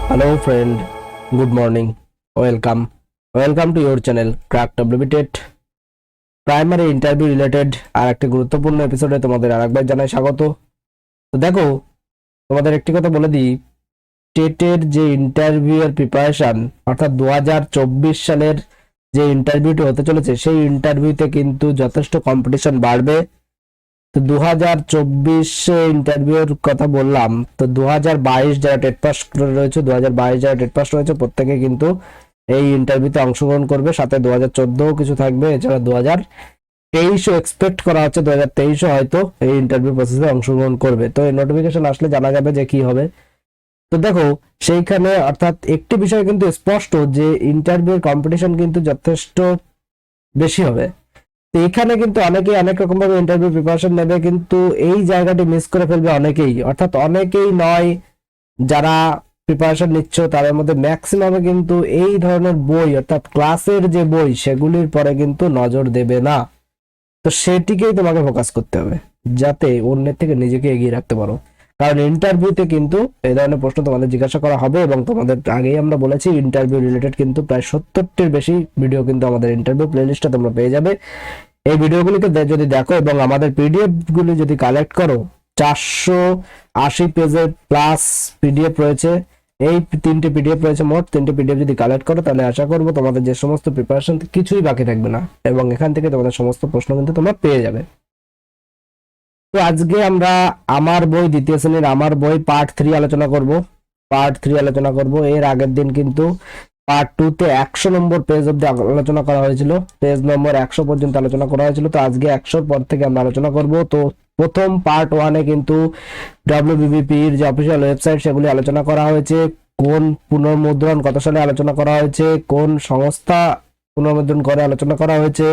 Hello friend, good morning. Welcome to your channel Crack WBTET primary interview related আর একটা গুরুত্বপূর্ণ এপিসোডে তোমাদের আরেকবার জানাই স্বাগত। তো দেখো, তোমাদের একটি কথা বলে দিই, টেটের যে ইন্টারভিউ এর প্রিপারেশন অর্থাৎ 2024 সালের যে ইন্টারভিউটি হতে চলেছে সেই ইন্টারভিউতে কিন্তু যথেষ্ট কম্পিটিশন বাড়বে। তো 2024 ইন্টারভিউর কথা বললাম, তো 2022 যারা টেট পাস রয়েছে 2022 যারা টেট পাস রয়েছে প্রত্যেকে কিন্তু এই ইন্টারভিউতে অংশগ্রহণ করবে। সাথে 2014 কিছু থাকবে, এছাড়া 2023 এক্সপেক্ট করা হচ্ছে 2023 হয়তো এই ইন্টারভিউ প্রসেসে অংশগ্রহণ করবে। তো এই নোটিফিকেশন আসলে জানা যাবে যে কি হবে। তো দেখো, সেইখানে অর্থাৎ একটি বিষয় কিন্তু স্পষ্ট যে ইন্টারভিউর কম্পিটিশন কিন্তু যথেষ্ট বেশি হবে। তো এখানে কিন্তু অনেকেই অনেক রকম ভাবে ইন্টারভিউ প্রিপারেশন নেবে, কিন্তু এই জায়গাটি মিস করে ফেলবে অনেকেই, অর্থাৎ অনেকেই নয়, যারা প্রিপারেশন নিচ্ছ তাদের মধ্যে ম্যাক্সিমামে কিন্তু এই ধরনের বই অর্থাৎ ক্লাসের যে বই সেগুলির পরে কিন্তু নজর দেবে না। তো সেটিকেই তোমাকে ফোকাস করতে হবে যাতে অন্যের থেকে নিজেকে এগিয়ে রাখতে পারো, কারণ ইন্টারভিউতে কিন্তু এই ধরনের প্রশ্ন তোমাদের জিজ্ঞাসা করা হবে। এবং তোমাদের আগেই আমরা বলেছি ইন্টারভিউ রিলেটেড কিন্তু প্রায় 70টির বেশি ভিডিও কিন্তু আমাদের ইন্টারভিউ প্লেলিস্টে তোমরা পেয়ে যাবে। এই ভিডিওগুলিকে যদি দেখো এবং আমাদের পিডিএফ গুলি যদি কালেক্ট করো, 480 পেজের প্লাস পিডিএফ রয়েছে। এই 3টে পিডিএফ রয়েছে, মোট 3টে পিডিএফ যদি কালেক্ট করো তাহলে আশা করবো তোমাদের যে সমস্ত প্রিপারেশন কিছুই বাকি থাকবে না এবং এখান থেকে তোমাদের সমস্ত প্রশ্ন কিন্তু তোমরা পেয়ে যাবে। তো আজকে আমরা আমার বই দ্বিতীয় শ্রেণীর আমার বই পার্ট 3 আলোচনা করব। এর আগের দিন কিন্তু পার্ট 2 তে 100 নম্বর পেজ অব্দি আলোচনা করা হয়েছিল, পেজ নম্বর 100 পর্যন্ত আলোচনা করা হয়েছিল। তো আজকে 100 পর থেকে আমরা আলোচনা করব। তো প্রথম পার্ট 1 এ কিন্তু WBBP এর যে অফিসিয়াল ওয়েবসাইট সেগুলি আলোচনা করা হয়েছে, কোন পুনর্মুদ্রণ কত সালে আলোচনা করা হয়েছে, কোন সংস্থা পুনর্মুদ্রণ করে আলোচনা করা হয়েছে,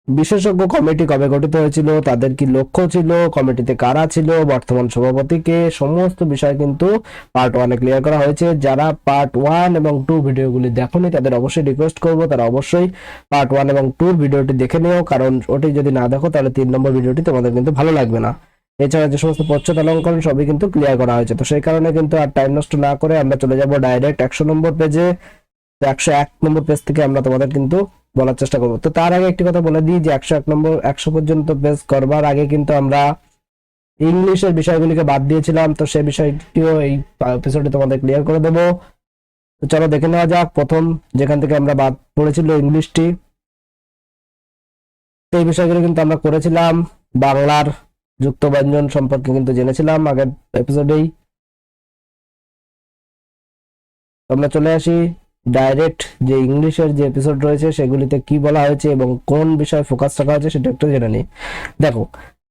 বিশেষজ্ঞ কমিটি কবে গঠিত হয়েছিল, তাদের কি লক্ষ্য ছিল, কমিটিতে কারা ছিল, বর্তমান সভাপতিকে, সমস্ত বিষয় কিন্তু পার্ট 1 এ ক্লিয়ার করা হয়েছে। যারা পার্ট 1 এবং 2 ভিডিওগুলি দেখোনি তাদের অবশ্যই রিকোয়েস্ট করব তারা অবশ্যই পার্ট 1 এবং 2 ভিডিওটি দেখে নিও, কারণ ওটি যদি না দেখো তাহলে 3 নম্বর ভিডিওটি তোমাদের কিন্তু ভালো লাগবে না। এছাড়া যে সমস্ত প্রচ্ছদ অলঙ্করণ সবই কিন্তু ক্লিয়ার করা হয়েছে। তো সেই কারণে কিন্তু আর টাইম নষ্ট না করে আমরা চলে যাব ডাইরেক্ট 100 নম্বর পেজে। 101 নম্বর পেজ থেকে আমরা তোমাদের কিন্তু বলার চেষ্টা করবো। তো তার আগে একটি কথা বলে দিই যে 101 পর্যন্ত পেজ করবার আগে কিন্তু আমরা ইংলিশের বিষয়গুলিকে বাদ দিয়েছিলাম, তো সেই বিষয়টিও এই এপিসোডে তোমাদের ক্লিয়ার করে দেবো। তো চলো দেখে নেওয়া যাক প্রথম যেখান থেকে আমরা বাদ পড়েছিল ইংলিশটি। তো এই বিষয়গুলো কিন্তু আমরা করেছিলাম, বাংলার যুক্ত ব্যঞ্জন সম্পর্কে কিন্তু জেনেছিলাম আগের এপিসোডেই। আমরা চলে আসি ডাইরেক্ট যে ইংলিশের যে এপিসোড রয়েছে সেগুলিতে কি বলা হয়েছে এবং কোন বিষয়ে ফোকাস রাখা হয়েছে সেটা একটু জেনে নিই। দেখো,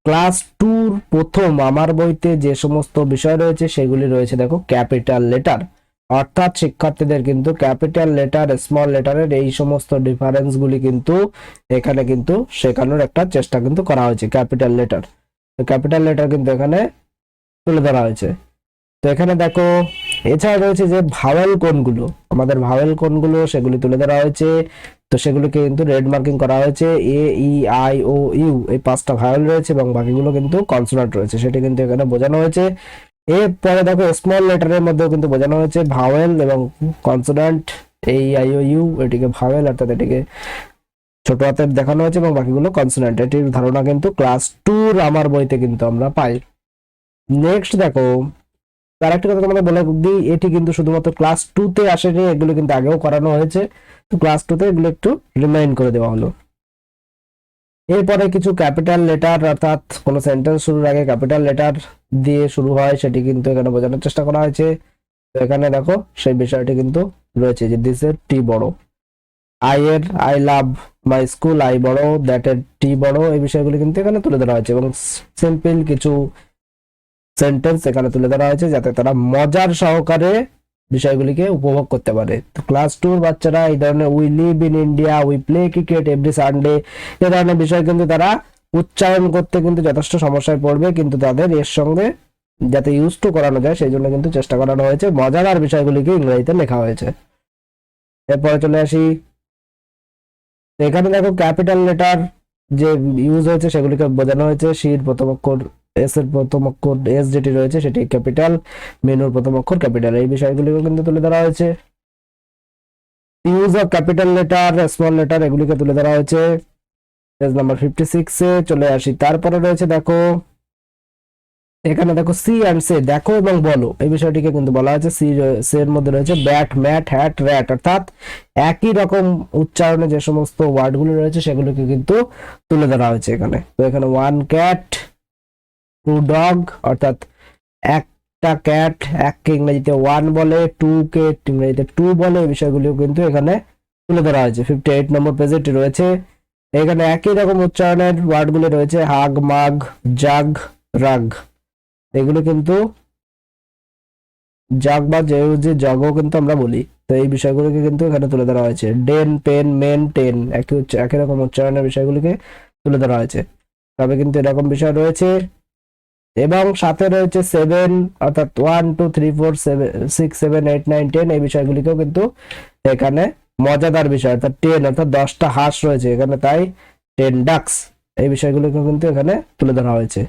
ক্লাস 2 প্রথম আমার বইতে যে সমস্ত বিষয় রয়েছে সেগুলি রয়েছে, দেখো, ক্যাপিটাল লেটার, অর্থাৎ শিক্ষার্থীদের কিন্তু ক্যাপিটাল লেটার স্মল লেটারের এই সমস্ত ডিফারেন্স গুলি কিন্তু এখানে কিন্তু শেখানোর একটা চেষ্টা কিন্তু করা হয়েছে। ক্যাপিটাল লেটার কিন্তু এখানে তুলে ধরা হয়েছে। তো এখানে দেখো, এছাড়া রয়েছে যে ভাওয়েল কোনগুলো, আমাদের ভাওয়েল কোনগুলো সেগুলি তুলে ধরা হয়েছে। তো সেগুলোকে কিন্তু রেড মার্কিং করা হয়েছে। এ ই আই ও ইউ এই 5টা ভাওয়েল রয়েছে এবং বাকিগুলো কিন্তু কনসোনান্ট রয়েছে, সেটা কিন্তু এখানে বোঝানো হয়েছে। এরপরে দেখো স্মল লেটারের মধ্যেও কিন্তু বোঝানো হয়েছে ভাওয়েল এবং consonant. A E I O U এটিকে ভাওয়েল অর্থাৎ এটিকে ছোট হাতের দেখানো হয়েছে এবং বাকিগুলো কনসোনান্ট। এটির ধারণা কিন্তু ক্লাস 2 আমার বইতে কিন্তু আমরা পাই। নেক্সট দেখো, তার একটা কথা তোমাদের বলে দিই, এটি কিন্তু শুধুমাত্র ক্লাস 2 তে আসেনি, এগুলো কিন্তু আগেও করানো হয়েছে। তো ক্লাস 2 তে এগুলো একটু রিমাইন্ড করে দেওয়া হলো। এরপরে কিছু ক্যাপিটাল লেটার অর্থাৎ কোনো সেন্টেন্স শুরুর আগে ক্যাপিটাল লেটার দিয়ে শুরু হয় সেটি কিন্তু এখানে বোঝানোর চেষ্টা করা হয়েছে। তো এখানে দেখো সেই বিষয়টি কিন্তু রয়েছে যে দিস এর টি বড়, I love my school I বড়, দ্যাট এর টি বড়, এই বিষয়গুলো কিন্তু এখানে তুলে ধরা হয়েছে এবং সিম্পল কিছু সেন্টেন্স এখানে তুলে ধরা হয়েছে যাতে তারা মজার সহকারে বিষয়গুলিকে উপভোগ করতে পারে। তো ক্লাস 2 বাচ্চারা এই ধরনের we live in India, we play cricket every Sunday এই ধরনের বিষয় কিন্তু তারা উচ্চারণ করতে কিন্তু যথেষ্ট সমস্যায় পড়বে, কিন্তু তাদের এর সঙ্গে যাতে ইউজ টু করানো যায় সেই জন্য কিন্তু চেষ্টা করানো হয়েছে, মজাদার বিষয়গুলিকে ইংরেজিতে লেখা হয়েছে। এরপরে চলে আসি, এখানে দেখো ক্যাপিটাল লেটার যে ইউজ হয়েছে সেগুলিকে বোঝানো হয়েছে। সির প্রথম অক্ষর এস এর প্রথম অক্ষর এস যেটি রয়েছে সেটি ক্যাপিটাল, মেনুর প্রথম অক্ষর ক্যাপিটাল, এই বিষয়গুলিও কিন্তু তুলে ধরা হয়েছে। Use of capital letter, small letter, এগুলিকে তুলে ধরা হয়েছে। পেজ নাম্বার 56 এ চলে আসি। তারপরে রয়েছে দেখো এখানে দেখো সি অ্যান্ড সে, দেখো এবং বলো, এই বিষয়টিকে কিন্তু বলা হয়েছে। সি এর মধ্যে রয়েছে ব্যাট, ম্যাট, হ্যাট, র্যাট, অর্থাৎ একই রকম উচ্চারণে যে সমস্ত ওয়ার্ডগুলো রয়েছে সেগুলোকে কিন্তু তুলে ধরা হয়েছে এখানে। তো এখানে ওয়ান ক্যাট, টু ডগ, অর্থাৎ একটা ক্যাট, এককে ইংরেজিতে ওয়ান বলে, টু কে ইংরেজিতে টু বলে, এই বিষয়গুলিও কিন্তু এখানে তুলে ধরা হয়েছে। 58 নম্বর পেজে এটি রয়েছে। এখানে একই রকম উচ্চারণের ওয়ার্ডগুলো রয়েছে, হাগ, মাগ, জাগ, রাগ, এগুলো কিন্তু জাগ বা যে জগও কিন্তু আমরা বলি। তো এই বিষয়গুলোকে কিন্তু এখানে তুলে ধরা হয়েছে। ডেন, পেন, মেন, টেন, একই রকম উচ্চারণের বিষয়গুলিকে তুলে ধরা হয়েছে। তবে কিন্তু এরকম বিষয় রয়েছে। এবং সাথে রয়েছে সেভেন, অর্থাৎ 1 2 3 4 6 7 8 9 10, এই বিষয়গুলিকেও কিন্তু এখানে মজাদার বিষয়, অর্থাৎ 10, অর্থাৎ 10টা হাঁস রয়েছে এখানে, তাই 10 ডাকস, এই বিষয়গুলিকেও কিন্তু এখানে তুলে ধরা হয়েছে।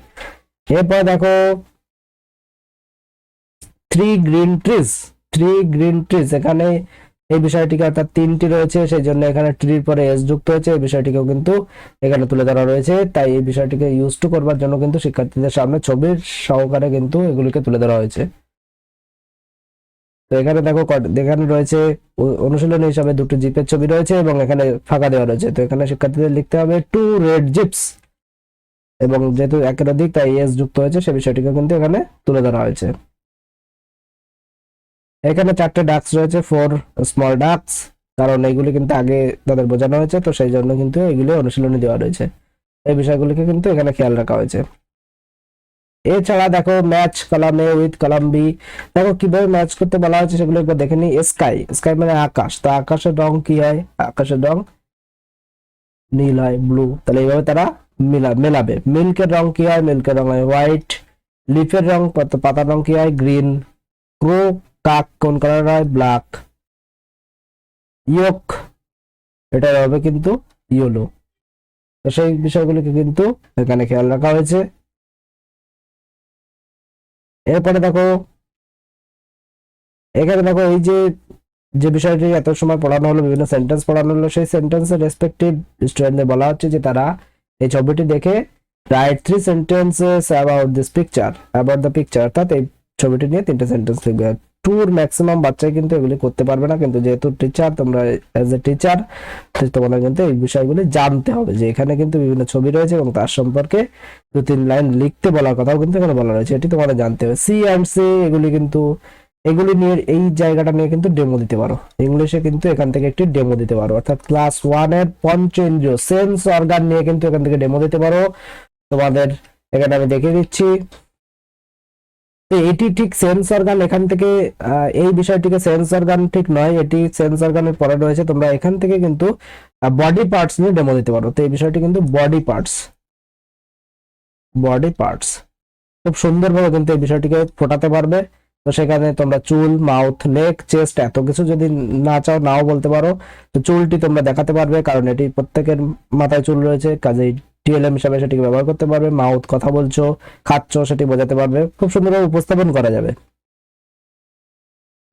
এরপর দেখো three green trees, three green trees, এখানে এই বিষয়টিকে, অর্থাৎ তিনটি রয়েছে সেই জন্য এখানে ট্রির পরে এস যুক্ত হয়েছে, এই বিষয়টিকেও কিন্তু এখানে তুলে ধরা রয়েছে। তাই এই বিষয়টিকে ইউজ টু করবার জন্য কিন্তু শিক্ষার্থীদের সামনে ছবির সহকারে কিন্তু এগুলিকে তুলে ধরা হয়েছে। তো এখানে দেখো এখানে রয়েছে অনুশীলনী হিসাবে দুটো জিপের ছবি রয়েছে এবং এখানে ফাঁকা দেওয়া রয়েছে। তো এখানে শিক্ষার্থীদের লিখতে হবে টু রেড জিপস, এবং যেহেতু একের অধিক তাই এস যুক্ত হয়েছে, সে বিষয়টিকে কিন্তু এখানে তুলে ধরা হয়েছে। এখানে 4টে ডাক্স রয়েছে, 4 স্মল ডাক্স, কারণ এইগুলি কিন্তু আগে তাদের বোঝানো হয়েছে, তো সেই জন্য কিন্তু এগুলি অনুশীলনী দেওয়া রয়েছে। এই বিষয়গুলিকে কিন্তু এখানে খেয়াল রাখা হয়েছে। এছাড়া দেখো match column A with column B, দেখো কিভাবে ম্যাচ করতে বলা হয়েছে সেগুলো একবার দেখে নিই। স্কাই, স্কাই মানে আকাশ, তো আকাশের রং কি হয়? আকাশের রং নীল হয়, ব্লু, তাহলে এইভাবে তারা মেলাবে। মিল্কের রং কি হয়? মিল্কের রং হয় হোয়াইট। লিফের রং, পাতার রং কি হয়? গ্রিন। ক্রো, কাক, কোন কালার হয়? ব্ল্যাক। ইয়ক, এটা হবে কিন্তু ইয়েলো। তো সেই বিষয়গুলিকে কিন্তু এখানে খেয়াল রাখা হয়েছে। এরপরে দেখো এখানে দেখো এই যে যে বিষয়টি এত সময় পড়ানো হলো, বিভিন্ন সেন্টেন্স পড়ানো হলো, সেই সেন্টেন্সের রেসপেক্টিভ স্টুডেন্টদের বলা হচ্ছে যে তারা এই ছবিটি দেখে right 3 sentences about this picture, about the picture, অর্থাৎ এই ছবিটি নিয়ে 3টে সেন্টেন্স লিখবে। টুর ম্যাক্সিমাম বাচ্চাই কিন্তু এগুলি করতে পারবে না, কিন্তু যেহেতু টিচার, তোমরা অ্যাজ এ টিচার তোমাদের কিন্তু এই বিষয়গুলি জানতে হবে যে এখানে কিন্তু বিভিন্ন ছবি রয়েছে এবং তার সম্পর্কে 2-3 লাইন লিখতে বলার কথাও কিন্তু এখানে বলা রয়েছে, এটি তোমাদের জানতে হবে। সি অ্যান্ড সে, এগুলি কিন্তু এগুলি নিয়ে, এই জায়গাটা নিয়ে কিন্তু ডেমো দিতে পারো, ইংলিশে কিন্তু এখান থেকে একটি ডেমো দিতে পারো, অর্থাৎ ক্লাস 1 এর পঞ্চেন্দ্রিয় সেন্স অর্গান নিয়ে কিন্তু এখান থেকে ডেমো দিতে পারো। তোমাদের এখানে আমি দেখিয়ে দিচ্ছি। তো এটি ঠিক সেন্স অর্গান, এখান থেকে এই বিষয়টিকে সেন্স অর্গান ঠিক নয়, এটি সেন্স অর্গানের পরে রয়েছে। তোমরা এখান থেকে কিন্তু বডি পার্টস নিয়ে ডেমো দিতে পারো। তো এই বিষয়টি কিন্তু বডি পার্টস, বডি পার্টস খুব সুন্দরভাবে কিন্তু এই বিষয়টিকে ফোটাতে পারবে। তো সেখানে তোমরা চুল, মাউথ, নেক, চেস্ট এত কিছু যদি না চাও, নাও বলতে পারো। তো চুলটি তোমরা দেখাতে পারবে, কারণ এটি প্রত্যেকের মাথায় চুল রয়েছে, কাজেই টিএলএম হিসাবে সেটিকে ব্যবহার করতে পারবে। মাউথ, কথা বলছো, খাচ্ছ, সেটি বোঝাতে পারবে, খুব সুন্দরভাবে উপস্থাপন করা যাবে।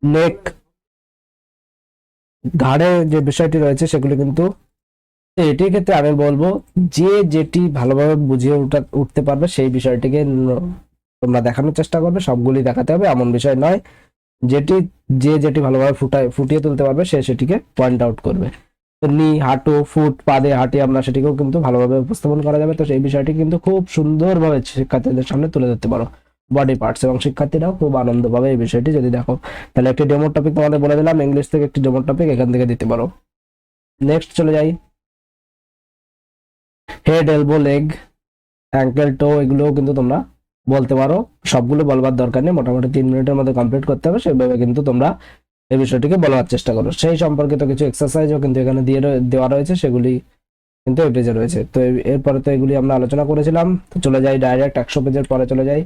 নেক, ঘাড়ে যে বিষয়টি রয়েছে সেগুলো কিন্তু, এটির ক্ষেত্রে আমি বলবো যে যেটি ভালোভাবে বুঝিয়ে উঠতে পারবে সেই বিষয়টিকে তোমরা দেখানোর চেষ্টা করবে। সবগুলি দেখাতে হবে এমন বিষয় নয়, যেটি যেটি ভালোভাবে ফুটিয়ে তুলতে পারবে সে সেটিকে পয়েন্ট আউট করবে। তো নি, হাঁটু, ফুট, পা দিয়ে হাঁটি আমরা, সেটিকেও কিন্তু ভালোভাবে উপস্থাপন করা যাবে। তো সেই বিষয়টি কিন্তু খুব সুন্দরভাবে শিক্ষার্থীদের সামনে তুলে ধরতে পারো, বডি পার্টস, এবং শিক্ষার্থীরাও খুব আনন্দ পাবে এই বিষয়টি যদি দেখো। তাহলে একটি ডেমো টপিক তোমাদের বলে দিলাম, ইংলিশ থেকে একটি ডেমো টপিক এখান থেকে দিতে পারো। নেক্সট চলে যাই। হেড, এলবো, লেগ, অ্যাঙ্কেল, টো, এগুলোও কিন্তু তোমরা বলতে পারো। সবগুলো বলবার দরকার নেই, মোটামুটি 3 মিনিটের মধ্যে কমপ্লিট করতে হবে, সেভাবে কিন্তু তোমরা এই বিষয়টিকে বলার চেষ্টা করো। সেই সম্পর্কিত কিছু এক্সারসাইজও কিন্তু এখানে দেওয়া রয়েছে, সেগুলি কিন্তু এই পেজে রয়েছে। তো এরপরে তো এগুলি আমরা আলোচনা করেছিলাম। তো চলে যাই ডাইরেক্ট 100 পেজের পরে চলে যাই।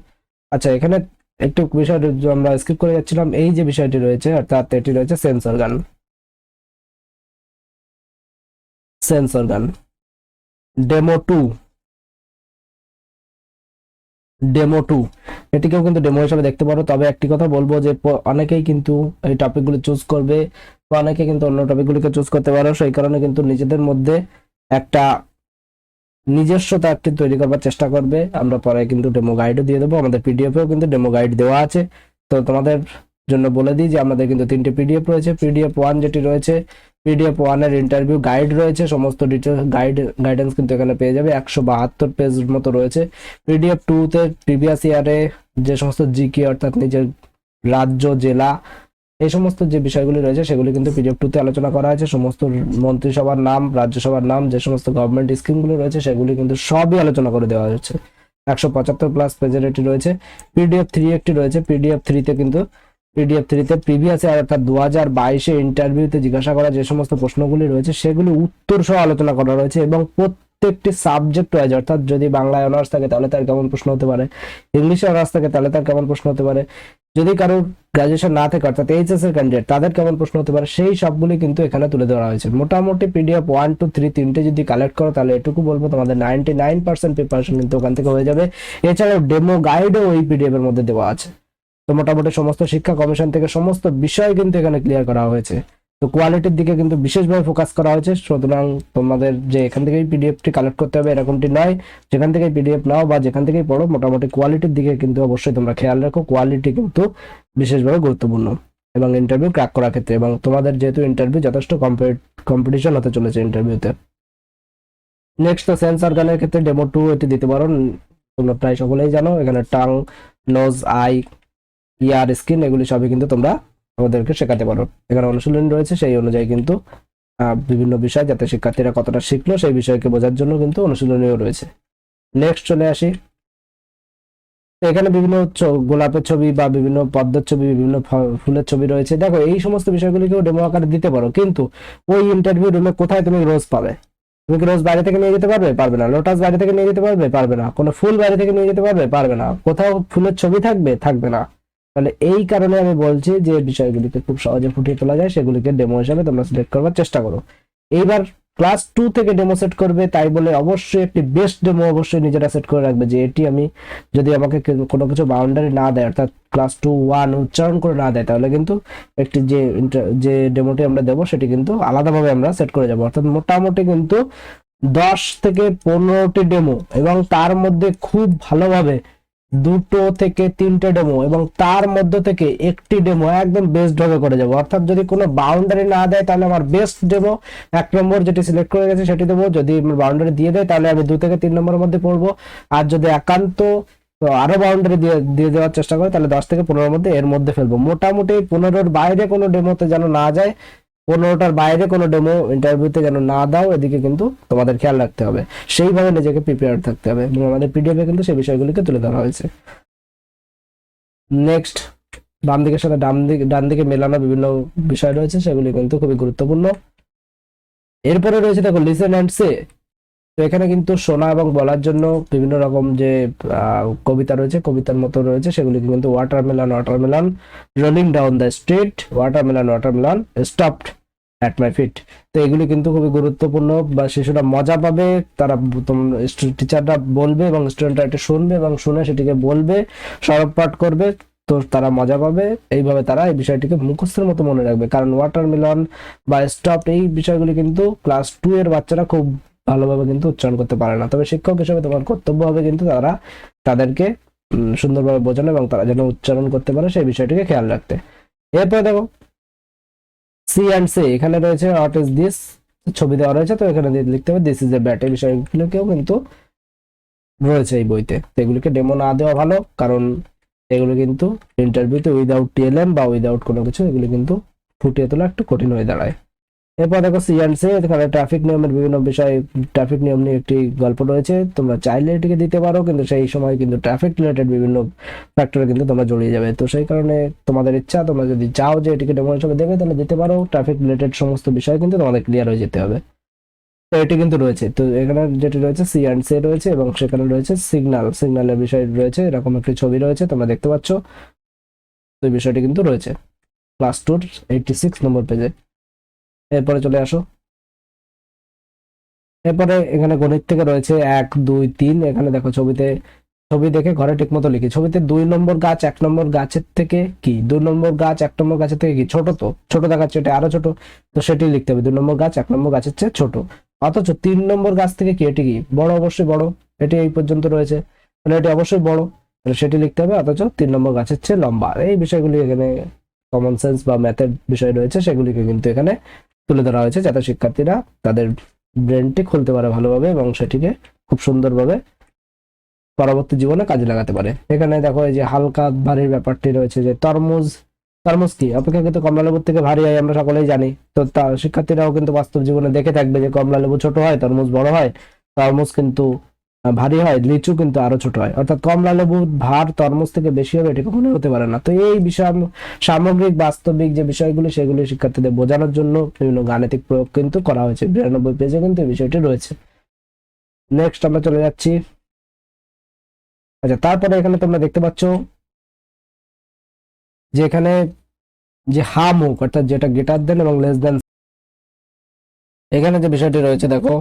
আচ্ছা, এখানে একটু বিষয় আমরা স্কিপ করে যাচ্ছিলাম, এই যে বিষয়টি রয়েছে, অর্থাৎ এটি রয়েছে sense organ. Sense organ demo 2, demo 2, এটিকেও কিন্তু ডেমো হিসেবে দেখতে পারো। তবে একটি কথা বলবো যে অনেকেই কিন্তু এই টপিকগুলো চুজ করবে বা অনেকে কিন্তু অন্য টপিকগুলিকে চুজ করতে পারো, সেই কারণে কিন্তু নিজেদের মধ্যে একটা নিজস্বতা একটি তৈরি করবার চেষ্টা করবে। আমরা পরে কিন্তু ডেমো গাইডও দিয়ে দেবো, আমাদের পিডিএফেও কিন্তু ডেমো গাইড দেওয়া আছে। তো তোমাদের জন্য বলে দিই যে আমাদের কিন্তু 3টে পিডিএফ রয়েছে। পিডিএফ 1 যেটি রয়েছে, পিডিএফ 1 এর ইন্টারভিউ গাইড রয়েছে, সমস্ত ডিটেলস গাইডেন্স কিন্তু এখানে পেয়ে যাবে, 172 পেজ মতো রয়েছে। পিডিএফ 2 তে প্রিভিয়াস ইয়ারে যে সমস্ত জিকে অর্থাৎ নিজের রাজ্য, জেলা, এই সমস্ত যে বিষয়গুলি রয়েছে সেগুলি কিন্তু পিডিএফ 2 তে আলোচনা করা হয়েছে। সমস্ত মন্ত্রিসভার নাম, রাজ্যসভার নাম, যে সমস্ত গভর্নমেন্ট স্কিমগুলো রয়েছে সেগুলি কিন্তু সবই আলোচনা করে দেওয়া হয়েছে। 175 প্লাস পেজের এটি রয়েছে। পিডিএফ 3 একটি রয়েছে। পিডিএফ 3 তে কিন্তু প্রিভিয়াস ইয়ার অর্থাৎ 2022-এ ইন্টারভিউতে জিজ্ঞাসা করা যে সমস্ত প্রশ্নগুলি রয়েছে সেগুলি উত্তর সহ আলোচনা করা রয়েছে, এবং প্রত্যেকটি সাবজেক্ট ওয়াইজ, অর্থাৎ যদি বাংলায় অনার্স থাকে তাহলে তার কেমন প্রশ্ন হতে পারে, ইংলিশে অনার্স থাকে তাহলে তার কেমন প্রশ্ন হতে পারে, যদি কারো গ্রাজুয়েশন না থাকে অর্থাৎ এইচএস এর ক্যান্ডিডেট তাদের কেমন প্রশ্ন হতে পারে, সেই সবগুলি কিন্তু এখানে তুলে ধরা হয়েছে। মোটামুটি পিডিএফ 1 2 3 তিনটে যদি কালেক্ট করো তাহলে এটুকু বলবো তোমাদের 99% প্রিপারেশন কিন্তু ওখান থেকে হয়ে যাবে। এছাড়াও ডেমো গাইডও ওই পিডিএফ এর মধ্যে দেওয়া আছে। তো মোটামুটি সমস্ত শিক্ষা কমিশন থেকে সমস্ত বিষয় কিন্তু এখানে ক্লিয়ার করা হয়েছে। তো কোয়ালিটির দিকে কিন্তু বিশেষভাবে ফোকাস করা হয়েছে। সুতরাং তোমাদের যে এখান থেকেই পিডিএফটি কালেক্ট করতে হবে এরকমটি নয়, যেখান থেকেই পিডিএফ নাও বা যেখান থেকেই পড়ো, মোটামুটি কোয়ালিটির দিকে কিন্তু অবশ্যই তোমরা খেয়াল রাখো। কোয়ালিটি কিন্তু বিশেষভাবে গুরুত্বপূর্ণ এবং ইন্টারভিউ ক্র্যাক করার ক্ষেত্রে, এবং তোমাদের যেহেতু ইন্টারভিউ যথেষ্ট কম্পিটিশন হতে চলেছে ইন্টারভিউতে। নেক্সট তো সেন্স অর্গানের ক্ষেত্রে ডেমো 2 এটি দিতে পারো। তোমরা প্রায় সকলেই জানো এখানে tongue, nose, eye, ear, skin এগুলি সবই কিন্তু তোমরা আমাদেরকে শেখাতে পারো। এখানে অনুশীলন রয়েছে, সেই অনুযায়ী কিন্তু বিভিন্ন বিষয় যাতে শিক্ষার্থীরা কতটা শিখলো সেই বিষয়কে বোঝার জন্য কিন্তু অনুশীলনীয় রয়েছে। নেক্সট চলে আসি, এখানে বিভিন্ন গোলাপের ছবি বা বিভিন্ন পদ্মের ছবি, বিভিন্ন ফুলের ছবি রয়েছে। দেখো এই সমস্ত বিষয়গুলিকেও ডেমো আকারে দিতে পারো, কিন্তু ওই ইন্টারভিউ রুমে কোথায় তুমি রোজ পাবে? তুমি কি রোজ বাইরে থেকে নিয়ে যেতে পারবে? পারবে না। লোটাস বাইরে থেকে নিয়ে যেতে পারবে? পারবে না। কোনো ফুল বাইরে থেকে নিয়ে যেতে পারবে? পারবে না। কোথাও ফুলের ছবি থাকবে? থাকবে না। তাহলে এই কারণে আমি বলছি যে বিষয়গুলিকে খুব সহজে ফুটিয়ে তোলা যায় সেগুলিকে ডেমো হিসাবে তোমরা সিলেক্ট করবার চেষ্টা করো। এইবার ক্লাস 2 থেকে ডেমো সেট করবে, তাই বলে অবশ্যই একটি বেস্ট ডেমো অবশ্যই নিজেরা সেট করে রাখবে, যে এটি আমি যদি আমাকে কোনো কিছু বাউন্ডারি না দেয় অর্থাৎ ক্লাস 2-1 উচ্চারণ করে না দেয় তাহলে কিন্তু একটি যে ডেমোটি আমরা দেবো সেটি কিন্তু আলাদাভাবে আমরা সেট করে যাবো। অর্থাৎ মোটামুটি কিন্তু 10 থেকে 15টি ডেমো, এবং তার মধ্যে খুব ভালোভাবে 2 থেকে 3টে ডেমো, এবং তার মধ্যে থেকে একটি ডেমো একদম বেস্ট ভাবে করে যাবো। অর্থাৎ যদি কোনো বাউন্ডারি না দেয় তাহলে আমার বেস্ট ডেমো 1 নম্বর যেটি সিলেক্ট করে গেছে সেটি দেবো। যদি বাউন্ডারি দিয়ে দেয় তাহলে আমি 2 থেকে 3 নম্বরের মধ্যে পড়বো। আর যদি একান্ত আরো বাউন্ডারি দিয়ে দেওয়ার চেষ্টা করে তাহলে 10 থেকে 15-এর মধ্যে এর মধ্যে ফেলবো। মোটামুটি 15-এর বাইরে কোনো ডেমোতে যেন না যায়, 15টার বাইরে কোনো ডেমো ইন্টারভিউতে যেন না দাও, এদিকে কিন্তু তোমাদের খেয়াল রাখতে হবে। সেইভাবে নিজেকে প্রিপেয়ার থাকতে হবে, এবং আমাদের পিডিএফে কিন্তু সেই বিষয়গুলিকে তুলে ধরা হয়েছে। নেক্সট, বাম দিকের সাথে ডান দিকে মেলানো বিভিন্ন বিষয় রয়েছে, সেগুলি কিন্তু খুবই গুরুত্বপূর্ণ। এরপরে রয়েছে দেখো লিসেন অ্যান্ড সে। তো এখানে কিন্তু শোনা এবং বলার জন্য বিভিন্ন রকম যে কবিতা রয়েছে, কবিতার মতো রয়েছে, সেগুলিকে কিন্তু watermelon rolling down the street, watermelon stopped at my feet. তো এগুলি কিন্তু খুবই গুরুত্বপূর্ণ, বা শিশুরা মজা পাবে, তারা টিচাররা বলবে এবং স্টুডেন্টরা এটা শুনবে এবং শুনে সেটিকে বলবে, সরব পাঠ করবে, তো তারা মজা পাবে। এইভাবে তারা এই বিষয়টিকে মুখস্থের মতো মনে রাখবে, কারণ ওয়াটারমেলন বা স্টপ এই বিষয়গুলি কিন্তু ক্লাস 2 এর বাচ্চারা খুব ভালোভাবে কিন্তু উচ্চারণ করতে পারে না। তবে শিক্ষক হিসেবে তোমার কর্তব্য হবে কিন্তু তাদেরকে সুন্দরভাবে বোঝানো এবং তারা যেন উচ্চারণ করতে পারে সেই বিষয়টিকে খেয়াল রাখতে। এরপরে দেখো সি অ্যান্ড সে, এখানে রয়েছে হোয়াট ইজ দিস, ছবি দেওয়া রয়েছে, তো এখানে লিখতে হবে দিস ইজ এ ব্যাট। এই বিষয়গুলোকেও কিন্তু রয়েছে এই বইতে। তো এগুলিকে ডেমো না দেওয়া ভালো, কারণ এগুলো কিন্তু ইন্টারভিউতে উইদাউট টিএলএম বা উইদাউট কোনো কিছু এগুলো কিন্তু ফুটিয়ে তোলা একটু কঠিন হয়ে দাঁড়ায়। এরপর দেখো সি অ্যান্ড সে, এখানে ট্রাফিক নিয়মের বিভিন্ন বিষয়, ট্রাফিক নিয়ম নিয়ে একটি গল্প রয়েছে। তোমরা চাইলে এটিকে দিতে পারো, কিন্তু সেই সময় কিন্তু ট্রাফিক রিলেটেড বিভিন্ন ফ্যাক্টরে কিন্তু তোমরা জড়িয়ে যাবে। তো সেই কারণে তোমাদের ইচ্ছা, তোমরা যদি চাও যে এটিকে ডেমো হিসেবে দেবে তাহলে দিতে পারো। ট্রাফিক রিলেটেড সমস্ত বিষয় কিন্তু তোমাদের ক্লিয়ার হয়ে যেতে হবে। তো এটি কিন্তু রয়েছে। তো এখানে যেটি রয়েছে সি অ্যান্ড সে রয়েছে, এবং সেখানে রয়েছে সিগন্যালের বিষয় রয়েছে, এরকম একটি ছবি রয়েছে তোমরা দেখতে পাচ্ছ। তো এই বিষয়টি কিন্তু রয়েছে ক্লাস 2 86 নম্বর পেজে। এরপরে চলে আসো, এরপরে এখানে গণিত থেকে রয়েছে 1 2 3। এখানে দেখো ছবিতে ছবি দেখে ঘরে ঠিক মতো লিখি। ছবিতে 2 নম্বর গাছ 1 নম্বর গাছের থেকে কি, 2 নম্বর গাছ 1 নম্বর গাছের থেকে কি ছোট, তো ছোট দেখাচ্ছে, এটা আরো ছোট, তো সেটি লিখতে হবে 2 নম্বর গাছ 1 নম্বর গাছের চেয়ে ছোট। অথচ 3 নম্বর গাছ থেকে কি, এটি কি বড়, অবশ্যই বড়, এটি এই পর্যন্ত রয়েছে, তাহলে এটি অবশ্যই বড়, তাহলে সেটি লিখতে হবে, অথচ 3 নম্বর গাছের চেয়ে লম্বা। এই বিষয়গুলি এখানে কমন সেন্স বা ম্যাথের বিষয় রয়েছে, সেগুলিকে কিন্তু এখানে তুলে ধরা হয়েছে, যাতে শিক্ষার্থীরা তাদের ব্রেনটি খুলতে পারে ভালোভাবে এবং সেটিকে খুব সুন্দরভাবে পরবর্তী জীবনে কাজে লাগাতে পারে। এখানে দেখো এই যে হালকা ভারীর ব্যাপারটি রয়েছে, যে তরমুজ, তরমুজ কি অপেক্ষাকৃত কমলা লেবুর থেকে ভারী হয়, আমরা সকলেই জানি। তো শিক্ষার্থীরাও কিন্তু বাস্তব জীবনে দেখে থাকবে যে কমলা লেবু ছোট হয়, তরমুজ বড় হয়, তরমুজ কিন্তু ভারী হয়, লিচু কিন্তু আরো ছোট হয়, অর্থাৎ কমলা লেবুর ভার তরমুজ থেকে বেশি হবে, এটি কখনোই হতে পারে না। তো এই বিষয় সামগ্রিক বাস্তবিক যে বিষয়গুলি, সেগুলি শিক্ষার্থীদের বোঝানোর জন্য বিভিন্ন গাণিতিক প্রয়োগ কিন্তু করা হয়েছে। 92 পেজে কিন্তু এই বিষয়টি রয়েছে। নেক্সট আমরা চলে যাচ্ছি। আচ্ছা, তারপরে এখানে তোমরা দেখতে পাচ্ছ যে এখানে যে হা মুখ, অর্থাৎ যেটা গ্রেটার দেন এবং লেস দেন, এখানে যে বিষয়টি রয়েছে দেখো,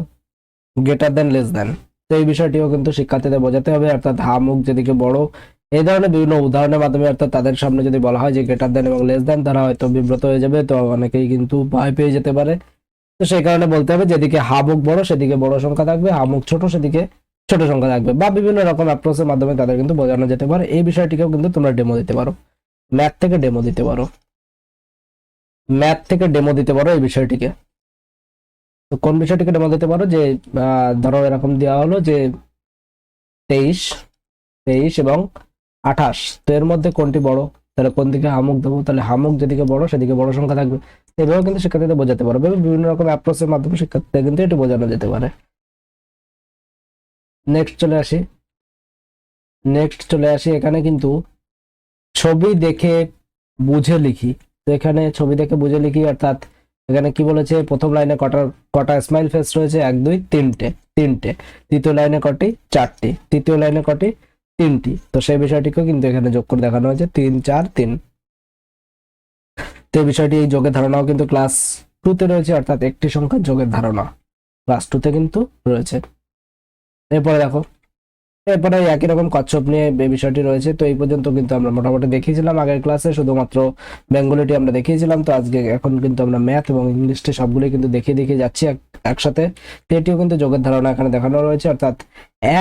গ্রেটার দেন লেস দেন, তো এই বিষয়টিও কিন্তু শিক্ষার্থীদের বোঝাতে হবে, অর্থাৎ হা মুখ যেদিকে বড়, এই ধরনের বিভিন্ন উদাহরণের মাধ্যমে, অর্থাৎ তাদের সামনে যদি বলা হয় যে গ্রেটার দেন এবং লেস দেন, তারা হয়তো বিব্রত হয়ে যাবে, তো অনেকেই কিন্তু ভয় পেয়ে যেতে পারে। তো সেই কারণে বলতে হবে যেদিকে হা মুখ বড় সেদিকে বড় সংখ্যা থাকবে, হা মুখ ছোট সেদিকে ছোট সংখ্যা থাকবে, বা বিভিন্ন রকম অ্যাপ্রোচের মাধ্যমে তাদের কিন্তু বোঝানো যেতে পারে। এই বিষয়টিকেও কিন্তু তোমরা ডেমো দিতে পারো, ম্যাথ থেকে ডেমো দিতে পারো, ম্যাথ থেকে ডেমো দিতে পারো এই বিষয়টিকে। তো কোন বিষয়টিকে ডেমো দিতে পারো, যে ধরো এরকম দেওয়া হলো যে 23 23 এবং 28, তো এর মধ্যে কোনটি বড়, তাহলে কোন দিকে হামুক দেবো, তাহলে হামুক যেদিকে বড় সেদিকে বড় সংখ্যা থাকবে। এভাবে কিন্তু শিক্ষার্থীদের বোঝাতে পারবে, বিভিন্ন রকম অ্যাপ্রোচের মাধ্যমে শিক্ষার্থীদের কিন্তু এটি বোঝানো যেতে পারে। নেক্সট চলে আসি, এখানে কিন্তু ছবি দেখে বুঝে লিখি। তো এখানে ছবি দেখে বুঝে লিখি, অর্থাৎ এখানে কি বলেছে, প্রথম লাইনে কটা স্মাইল ফেস রয়েছে, 1 2 3টে, দ্বিতীয় লাইনে কটি, 4টি, তৃতীয় লাইনে কটি, 3টি। তো সেই বিষয়টিকেও কিন্তু এখানে যোগ করে দেখানো হয়েছে, 3 4 3। তো এই বিষয়টি, এই যোগের ধারণাও কিন্তু ক্লাস 2তে রয়েছে, অর্থাৎ একটি সংখ্যার যোগের ধারণা ক্লাস 2তে কিন্তু রয়েছে। এরপরে দেখো, এরপরে একই রকম কচ্ছপ নিয়ে এই বিষয়টি রয়েছে। তো এই পর্যন্ত কিন্তু আমরা মোটামুটি দেখিয়েছিলাম আগের ক্লাসে, শুধুমাত্র বেঙ্গলিটি আমরা দেখিয়েছিলাম। তো আজকে এখন কিন্তু আমরা ম্যাথ এবং ইংলিশটি সবগুলোই কিন্তু দেখিয়ে যাচ্ছি একসাথে। তো এটিও কিন্তু যোগের ধারণা এখানে দেখানো রয়েছে, অর্থাৎ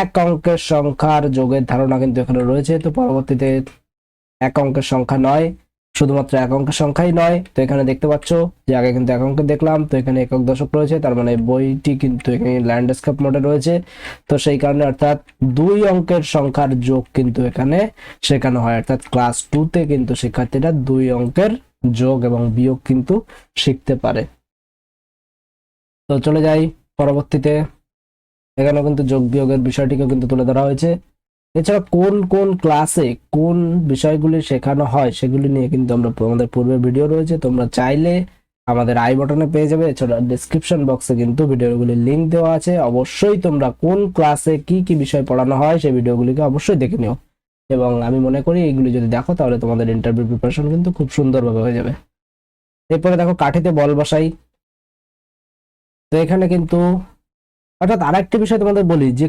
এক অঙ্কের সংখ্যার যোগের ধারণা কিন্তু এখানে রয়েছে। তো পরবর্তীতে এক অঙ্কের সংখ্যা নয়, শুধুমাত্র এক অঙ্কের সংখ্যাই নয়। তো এখানে দেখতে পাচ্ছ যে আগে কিন্তু এক অঙ্কের দেখলাম, তো এখানে একক দশক রয়েছে, তার মানে বইটি কিন্তু এখানে ল্যান্ডস্কেপ মোডে রয়েছে। তো সেই কারণে অর্থাৎ 2 অঙ্কের সংখ্যার যোগ কিন্তু এখানে শেখানো হয়, অর্থাৎ ক্লাস 2তে কিন্তু শিক্ষার্থীরা 2 অঙ্কের যোগ এবং বিয়োগ কিন্তু শিখতে পারে। তো চলে যাই পরবর্তীতে, এখানে কিন্তু যোগ বিয়োগের বিষয়টিকে কিন্তু তুলে ধরা হয়েছে। এছাড়া কোন কোন ক্লাসে কোন বিষয়গুলি শেখানো হয় সেগুলি নিয়ে কিন্তু আমরা আমাদের পূর্বের ভিডিও রয়েছে, তোমরা চাইলে আমাদের আই বাটনে পেয়ে যাবে। এছাড়া ডেসক্রিপশন বক্সে কিন্তু ভিডিওগুলির লিংক দেওয়া আছে, অবশ্যই তোমরা কোন ক্লাসে কি কি বিষয় পড়ানো হয় সেই ভিডিওগুলিকে অবশ্যই দেখে নিও। এবং আমি মনে করি এইগুলি যদি দেখো তাহলে তোমাদের ইন্টারভিউ প্রিপারেশন কিন্তু খুব সুন্দরভাবে হয়ে যাবে। এরপরে দেখো কাঠিতে বল বসাই। তো এখানে কিন্তু অর্থাৎ আরেকটি বিষয় তোমাদের বলি, যে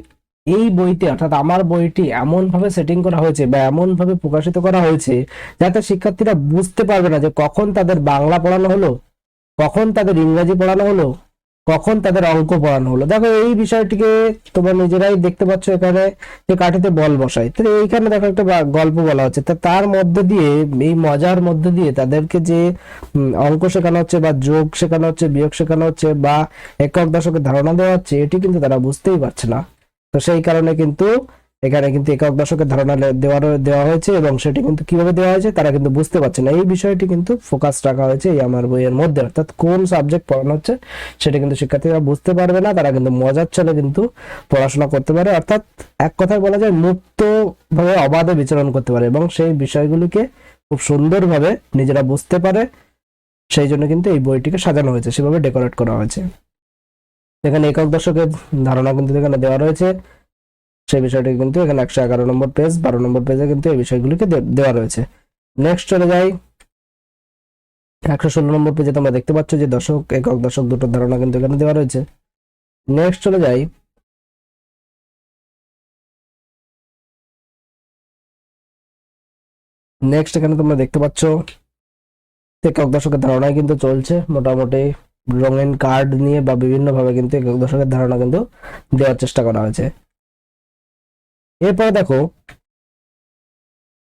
এই বইতে অর্থাৎ আমার বইটি এমন ভাবে সেটিং করা হয়েছে বা এমন ভাবে প্রকাশিত করা হয়েছে যাতে শিক্ষার্থীরা বুঝতে পারবে না যে কখন তাদের বাংলা পড়ানো হলো, কখন তাদের ইংরেজি পড়ানো হলো, কখন তাদের অঙ্ক পড়ানো হলো। দেখো এই বিষয়টিকে তোমরা নিজেরাই দেখতে পাচ্ছ, এখানে যে কাঠিতে বল বসাই, তো এইখানে দেখো একটা গল্প বলা হচ্ছে, তার মধ্যে দিয়ে, এই মজার মধ্যে দিয়ে তাদেরকে যে অঙ্ক শেখানো হচ্ছে বা যোগ শেখানো হচ্ছে, বিয়োগ শেখানো হচ্ছে বা একক দশকের ধারণা দেওয়া হচ্ছে, এটি কিন্তু তারা বুঝতেই পারছে না। তো সেই কারণে কিন্তু এখানে কিন্তু একক দশকের ধারণা দেওয়া হয়েছে, এবং সেটি কিন্তু কিভাবে দেওয়া হয়েছে তারা কিন্তু বুঝতে পারছে না। এই বিষয়টি কিন্তু ফোকাস রাখা হয়েছে এই আমার বইয়ের মধ্যে, অর্থাৎ কোন সাবজেক্ট পড়ানো হচ্ছে সেটা কিন্তু শিক্ষার্থীরা বুঝতে পারবে না, তারা কিন্তু মজার ছলে কিন্তু পড়াশোনা করতে পারে, অর্থাৎ এক কথায় বলা যায় মুক্ত ভাবে অবাধে বিচরণ করতে পারে এবং সেই বিষয়গুলিকে খুব সুন্দরভাবে নিজেরা বুঝতে পারে। সেই জন্য কিন্তু এই বইটিকে সাজানো হয়েছে, সেভাবে ডেকোরেট করা হয়েছে। এখানে একক দশকের ধারণা কিন্তু এখানে দেওয়া রয়েছে, সেই বিষয়টি কিন্তু এখানে 111 নম্বর পেজ, 12 নম্বর পেজে কিন্তু এই বিষয়গুলিকে দেওয়া রয়েছে। নেক্সট চলে যাই, 116 নম্বর পেজে তোমরা দেখতে পাচ্ছ যে দশক, একক দশক দুটোর ধারণা কিন্তু এখানে দেওয়া রয়েছে। নেক্সট চলে যাই, নেক্সট এখানে তোমরা দেখতে পাচ্ছ একক দশকের ধারণায় কিন্তু চলছে, মোটামুটি রঙিন কার্ড নিয়ে বা বিভিন্ন ভাবে কিন্তু একক দশকের ধারণা কিন্তু দেওয়ার চেষ্টা করা হয়েছে। এরপরে দেখো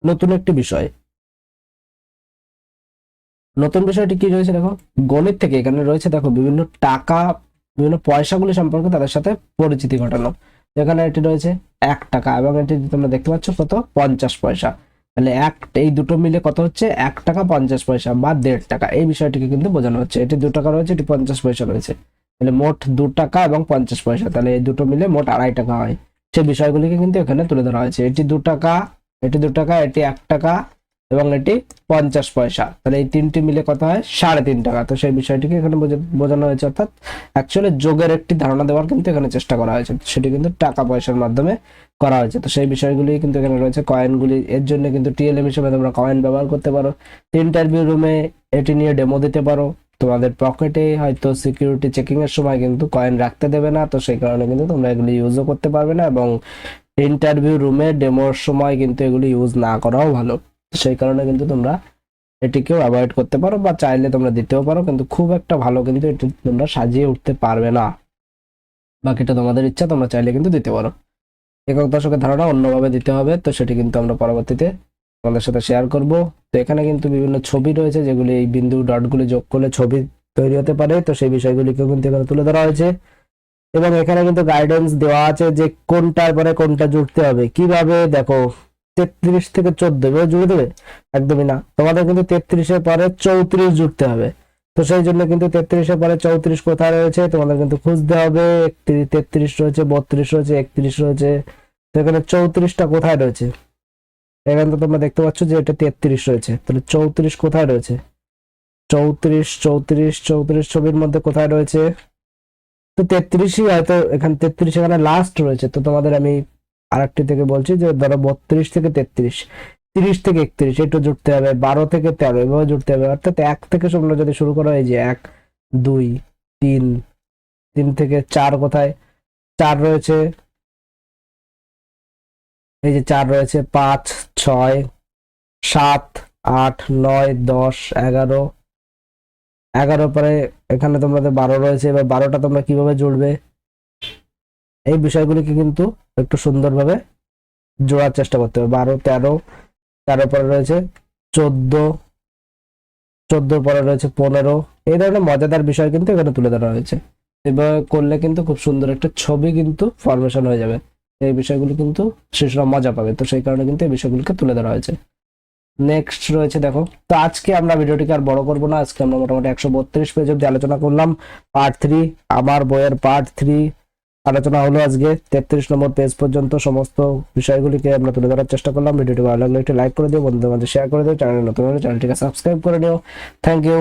নতুন একটি বিষয়, নতুন বিষয়টি কি রয়েছে দেখো, গণিত থেকে এখানে রয়েছে দেখো বিভিন্ন টাকা, বিভিন্ন পয়সাগুলি সম্পর্কে তাদের সাথে পরিচিতি ঘটানো। এখানে এটি রয়েছে 1 টাকা এবং এটি তোমরা দেখতে পাচ্ছ কত 50 পয়সা। তাহলে এই দুটো মিলে কত হচ্ছে 1 টাকা 50 পয়সা বা 1.5 টাকা, এই বিষয়টিকে কিন্তু বোঝানো হচ্ছে। এটি 2 টাকা রয়েছে, এটি 50 পয়সা রয়েছে, তাহলে মোট 2 টাকা এবং 50 পয়সা, তাহলে এই দুটো মিলে মোট 2.5 টাকা হয়। সেই বিষয়গুলিকে কিন্তু এখানে তুলে ধরা হয়েছে। এটি 2 টাকা, এটি 2 টাকা, এটি 1 টাকা এবং এটি 50 পয়সা, তাহলে এই তিনটি মিলে কত হয় 3.5 টাকা। তো সেই বিষয়টিকে এখানে বোঝানো হয়েছে, অর্থাৎ অ্যাকচুয়ালি যোগের একটি ধারণা দেওয়ার কিন্তু এখানে চেষ্টা করা হয়েছে, সেটি কিন্তু টাকা পয়সার মাধ্যমে করা হয়েছে। তো সেই বিষয়গুলি কিন্তু এখানে রয়েছে। কয়েনগুলি, এর জন্য কিন্তু টিএলএম হিসেবে তোমরা কয়েন ব্যবহার করতে পারো। ইন্টারভিউ রুমে এটি নিয়ে ডেমো দিতে পারো। তোমাদের পকেটে হয়তো সিকিউরিটি চেকিং এর সময় কিন্তু কয়েন রাখতে দেবে না, তো সেই কারণে কিন্তু তোমরা এগুলি ইউজও করতে পারবে না, এবং ইন্টারভিউ রুমে ডেমোর সময় কিন্তু এগুলি ইউজ না করাও ভালো। সেই কারণে কিন্তু তোমরা এটিকেও অ্যাভয়েড করতে পারো, বা চাইলে তোমরা দিতেও পারো, কিন্তু খুব একটা ভালো কিন্তু এটি তোমরা সাজিয়ে উঠতে পারবে না। বাকিটা তোমাদের ইচ্ছা, তোমরা চাইলে কিন্তু দিতে পারো। একক দশকের ধারণা অন্যভাবে দিতে হবে, তো সেটি কিন্তু আমরা পরবর্তীতে তোমাদের সাথে শেয়ার করব। তো এখানে কিন্তু বিভিন্ন ছবি রয়েছে, যেগুলি এই বিন্দু ডটগুলি যোগ করলে ছবি তৈরি হতে পারে, তো সেই বিষয়গুলিকেও কিন্তু এখানে তুলে ধরা হয়েছে। এবং এখানে কিন্তু গাইডেন্স দেওয়া আছে যে কোনটার পরে কোনটা জুড়তে হবে, কিভাবে। দেখো 33 থেকে 14 এভাবে জুড়ে দেবে, একদমই না, তোমাদের কিন্তু 33-এর পরে 34 জুড়তে হবে। তো সেই জন্য কিন্তু 33-এর পরে 34 কোথায় রয়েছে তোমাদের কিন্তু খুঁজতে হবে। 33 রয়েছে, 32 রয়েছে, 31 রয়েছে, তো এখানে 34টা কোথায় রয়েছে, এখানে তো তোমরা দেখতে পাচ্ছ যে এটা 33 রয়েছে, তাহলে 34 কোথায় রয়েছে, 34 ছবির মধ্যে কোথায় রয়েছে, তো 33ই হয়তো এখানে 33 এখানে লাস্ট রয়েছে। তো তোমাদের আমি আরেকটি থেকে বলছি যে ধরো 32 থেকে 33, 30 থেকে 31 একটু জুড়তে হবে, 12 থেকে 13 এভাবে জুড়তে হবে। অর্থাৎ 1 থেকে তোমরা যদি শুরু করো, এই যে 1 2 3, 3 থেকে 4 কোথায়, 4 রয়েছে, এই যে 4 রয়েছে, 5 6 7 8 9 10 11, 11 পরে এখানে তোমাদের 12 রয়েছে। এবার 12টা তোমরা কিভাবে জুড়বে, এই বিষয়গুলিকে কিন্তু একটু সুন্দরভাবে জোড়ার চেষ্টা করতে হবে। 12 13, 13 পরে রয়েছে 14, 14 পরে রয়েছে 15, এই ধরনের মজাদার বিষয় কিন্তু এখানে তুলে ধরা হয়েছে। এভাবে করলে কিন্তু খুব সুন্দর একটা ছবি কিন্তু ফরমেশন হয়ে যাবে। এই বিষয়গুলো কিন্তু শিশুরা মজা পাবে, তো সেই কারণে কিন্তু এই বিষয়গুলোকে তুলে ধরা হয়েছে। নেক্সট রয়েছে দেখো, তো আজকে আমরা ভিডিওটিকে আর বড় করবো না, আজকে আমরা মোটামুটি 132 পেজ অব্দি আলোচনা করলাম। পার্ট 3, আমার বইয়ের পার্ট 3 আলোচনা হলো আজকে 33 নম্বর পেজ পর্যন্ত সমস্ত বিষয়গুলিকে আমরা তুলে ধরার চেষ্টা করলাম। ভিডিওটি ভালো লাগলে একটু লাইক করে দিও, বন্ধুদের মধ্যে শেয়ার করে দিও, চ্যানেলে নতুন হলে চ্যানেলটিকে সাবস্ক্রাইব করে নিও। Thank you.